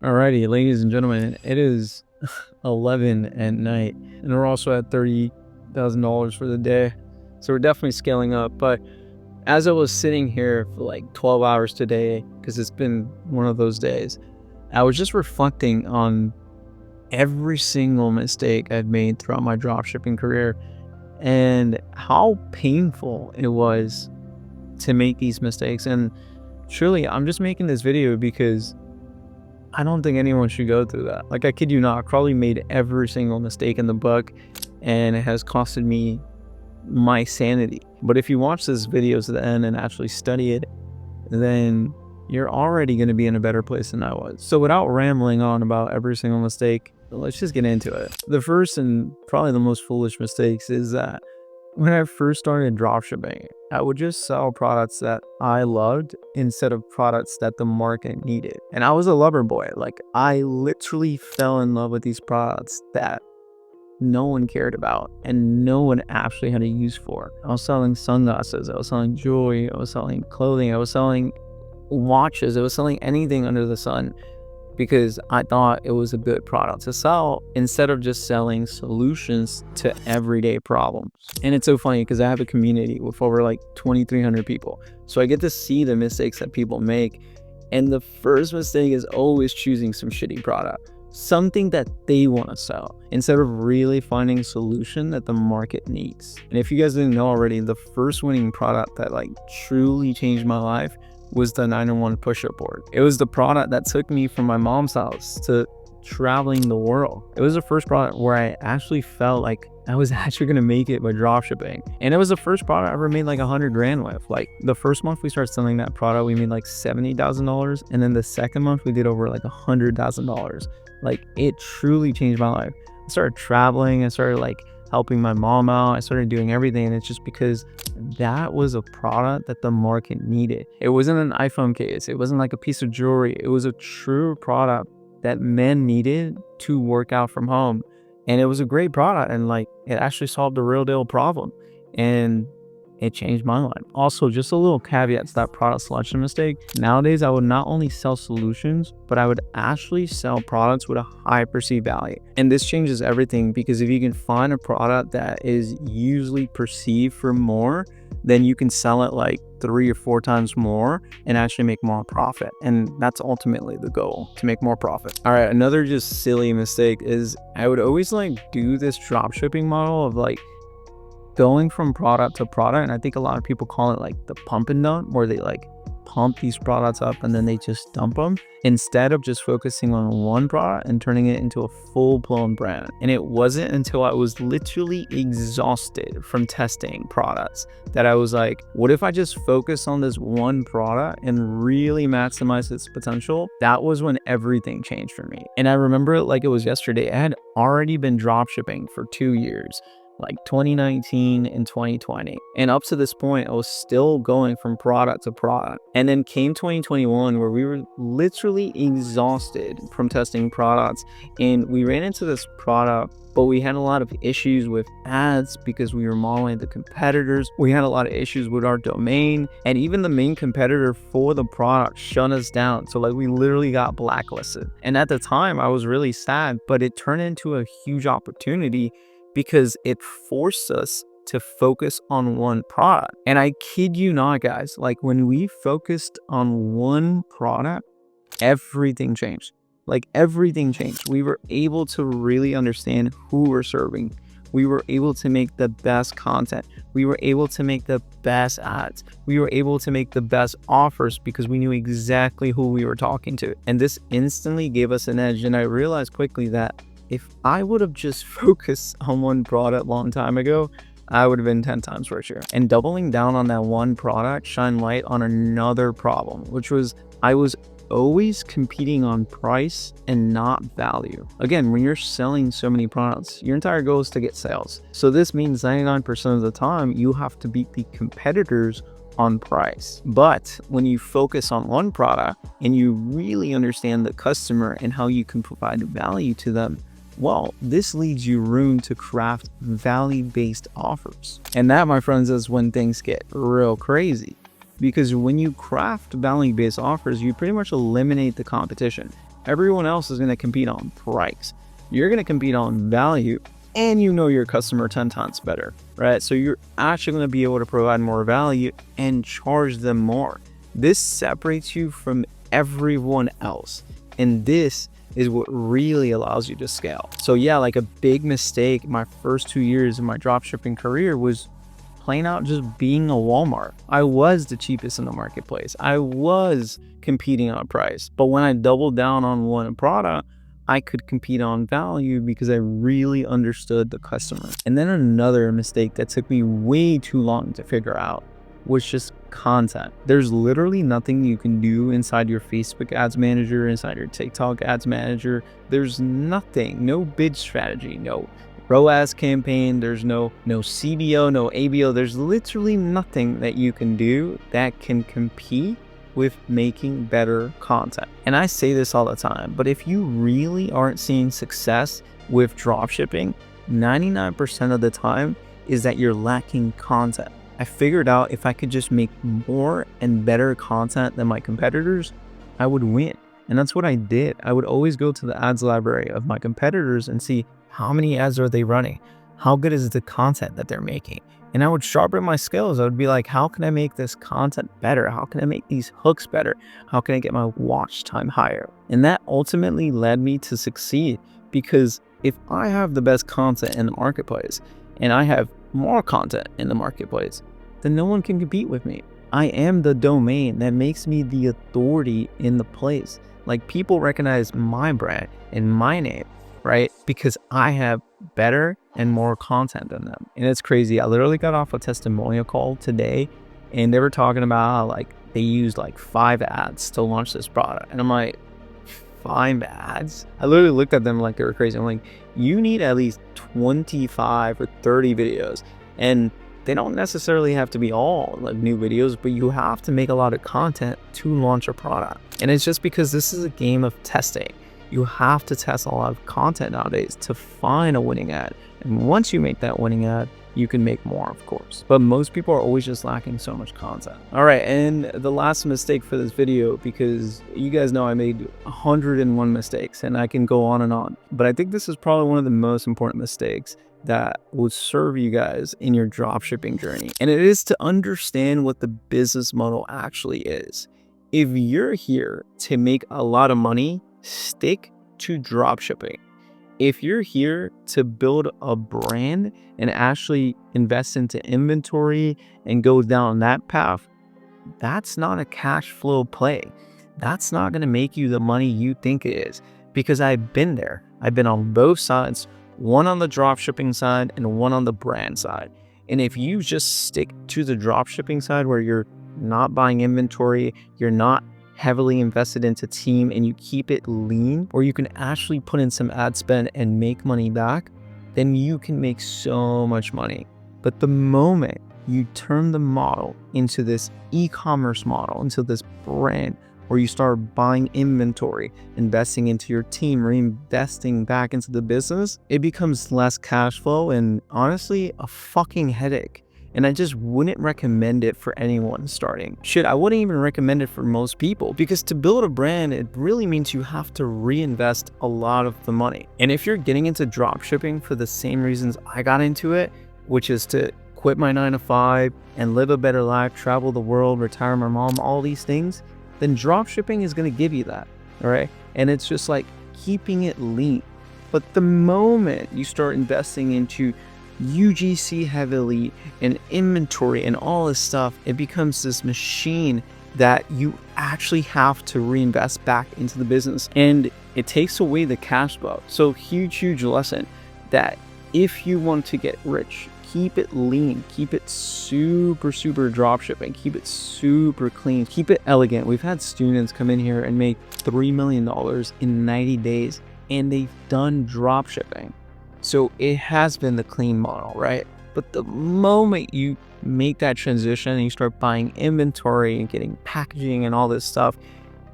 Alrighty, ladies and gentlemen, it is 11 at night, and we're also at $30,000 for the day. So we're definitely scaling up. But as I was sitting here for like 12 hours today, because it's been one of those days, I was just reflecting on every single mistake I've made throughout my dropshipping career and how painful it was to make these mistakes. And truly, I'm just making this video because I don't think anyone should go through that. Like, I kid you not, I probably made every single mistake in the book, and it has costed me my sanity. But if you watch this video to the end and actually study it, then you're already going to be in a better place than I was. So without rambling on about every single mistake, let's just get into it. The first and probably the most foolish mistakes is that when I first started dropshipping, I would just sell products that I loved instead of products that the market needed. And I was a lover boy. Like, I literally fell in love with these products that no one cared about and no one actually had a use for. I was selling sunglasses, I was selling jewelry, I was selling clothing, I was selling watches, I was selling anything under the sun, because I thought it was a good product to sell instead of just selling solutions to everyday problems. And it's so funny because I have a community with over like 2,300 people. So I get to see the mistakes that people make. And the first mistake is always choosing some shitty product, something that they want to sell, instead of really finding a solution that the market needs. And if you guys didn't know already, the first winning product that like truly changed my life was the 9-in-1 push-up board. It was the product that took me from my mom's house to traveling the world. It was the first product where I actually felt like I was actually gonna make it by dropshipping. And it was the first product I ever made like 100 grand with. Like, the first month we started selling that product, we made like $70,000. And then the second month we did over like $100,000. Like, it truly changed my life. I started traveling, I started like helping my mom out, I started doing everything, and it's just because that was a product that the market needed. It wasn't an iPhone case, it wasn't like a piece of jewelry, it was a true product that men needed to work out from home. And it was a great product, and like, it actually solved a real deal problem, and it changed my life. Also, just a little caveat to that product selection mistake. Nowadays, I would not only sell solutions, but I would actually sell products with a high perceived value. And this changes everything, because if you can find a product that is usually perceived for more, then you can sell it like 3 or 4 times more and actually make more profit. And that's ultimately the goal, to make more profit. All right, another just silly mistake is I would always like do this drop shipping model of like going from product to product. And I think a lot of people call it like the pump and dump, where they like pump these products up and then they just dump them, instead of just focusing on one product and turning it into a full-blown brand. And it wasn't until I was literally exhausted from testing products that I was like, what if I just focus on this one product and really maximize its potential? That was when everything changed for me. And I remember it like it was yesterday. I had already been dropshipping for 2 years, like 2019 and 2020. And up to this point, I was still going from product to product. And then came 2021, where we were literally exhausted from testing products. And we ran into this product, but we had a lot of issues with ads because we were modeling the competitors. We had a lot of issues with our domain, and even the main competitor for the product shut us down. So like, we literally got blacklisted. And at the time, I was really sad, but it turned into a huge opportunity because it forced us to focus on one product. And I kid you not, guys, like, when we focused on one product, everything changed. Like, everything changed. We were able to really understand who we're serving. We were able to make the best content. We were able to make the best ads. We were able to make the best offers because we knew exactly who we were talking to. And this instantly gave us an edge. And I realized quickly that if I would have just focused on one product a long time ago, I would have been 10 times richer. And doubling down on that one product shined light on another problem, which was I was always competing on price and not value. Again, when you're selling so many products, your entire goal is to get sales. So this means 99% of the time, you have to beat the competitors on price. But when you focus on one product and you really understand the customer and how you can provide value to them, well, this leaves you room to craft value-based offers. And that, my friends, is when things get real crazy. Because when you craft value-based offers, you pretty much eliminate the competition. Everyone else is going to compete on price. You're going to compete on value, and you know your customer 10 times better, right? So you're actually going to be able to provide more value and charge them more. This separates you from everyone else. And this is what really allows you to scale. So yeah, like a big mistake my first 2 years of my dropshipping career was plain out just being a Walmart. I was the cheapest in the marketplace. I was competing on price. But when I doubled down on one product, I could compete on value because I really understood the customer. And then another mistake that took me way too long to figure out was just content. There's literally nothing you can do inside your Facebook ads manager, inside your TikTok ads manager. There's nothing, no bid strategy, no ROAS campaign, there's no CBO, no ABO. There's literally nothing that you can do that can compete with making better content. And I say this all the time, but if you really aren't seeing success with dropshipping, 99% of the time is that you're lacking content. I figured out if I could just make more and better content than my competitors, I would win. And that's what I did. I would always go to the ads library of my competitors and see how many ads are they running? How good is the content that they're making? And I would sharpen my skills. I would be like, how can I make this content better? How can I make these hooks better? How can I get my watch time higher? And that ultimately led me to succeed, because if I have the best content in the marketplace and I have more content in the marketplace, then no one can compete with me. I am the domain that makes me the authority in the place. Like, people recognize my brand and my name, right? Because I have better and more content than them. And it's crazy. I literally got off a testimonial call today, and they were talking about how, like, they used like 5 ads to launch this product. And I'm like, 5 ads? I literally looked at them like they were crazy. I'm like, you need at least 25 or 30 videos. And they don't necessarily have to be all like new videos, but you have to make a lot of content to launch a product. And it's just because this is a game of testing. You have to test a lot of content nowadays to find a winning ad. And once you make that winning ad, you can make more, of course. But most people are always just lacking so much content. All right, and the last mistake for this video, because you guys know I made 101 mistakes and I can go on, but I think this is probably one of the most important mistakes that will serve you guys in your dropshipping journey. And it is to understand what the business model actually is. If you're here to make a lot of money, stick to dropshipping. If you're here to build a brand and actually invest into inventory and go down that path, that's not a cash flow play. That's not going to make you the money you think it is, because I've been there. I've been on both sides, one on the dropshipping side and one on the brand side. And if you just stick to the dropshipping side, where you're not buying inventory, you're not heavily invested into team, and you keep it lean, or you can actually put in some ad spend and make money back, then you can make so much money. But the moment you turn the model into this e-commerce model, into this brand, where you start buying inventory, investing into your team, reinvesting back into the business, it becomes less cash flow and honestly a fucking headache. And I just wouldn't recommend it for anyone starting. Shit, I wouldn't even recommend it for most people, because to build a brand, it really means you have to reinvest a lot of the money. And if you're getting into dropshipping for the same reasons I got into it, which is to quit my 9-to-5 and live a better life, travel the world, retire my mom, all these things, then dropshipping is going to give you that, all right? And it's just like keeping it lean. But the moment you start investing into UGC heavily and inventory and all this stuff, it becomes this machine that you actually have to reinvest back into the business, and it takes away the cash flow. So huge lesson, that if you want to get rich, keep it lean, keep it super dropshipping, keep it super clean, keep it elegant. We've had students come in here and make $3 million in 90 days, and they've done dropshipping. So it has been the clean model, right? But the moment you make that transition and you start buying inventory and getting packaging and all this stuff,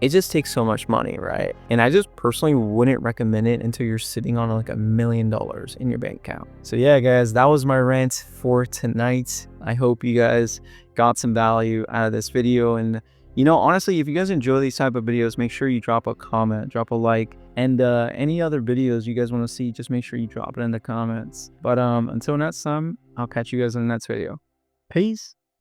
it just takes so much money, right? And I just personally wouldn't recommend it until you're sitting on like $1 million in your bank account. So yeah, guys, that was my rant for tonight. I hope you guys got some value out of this video. And You know, honestly, if you guys enjoy these type of videos, make sure you drop a comment, drop a like, and any other videos you guys want to see, just make sure you drop it in the comments. But until next time, I'll catch you guys in the next video. Peace.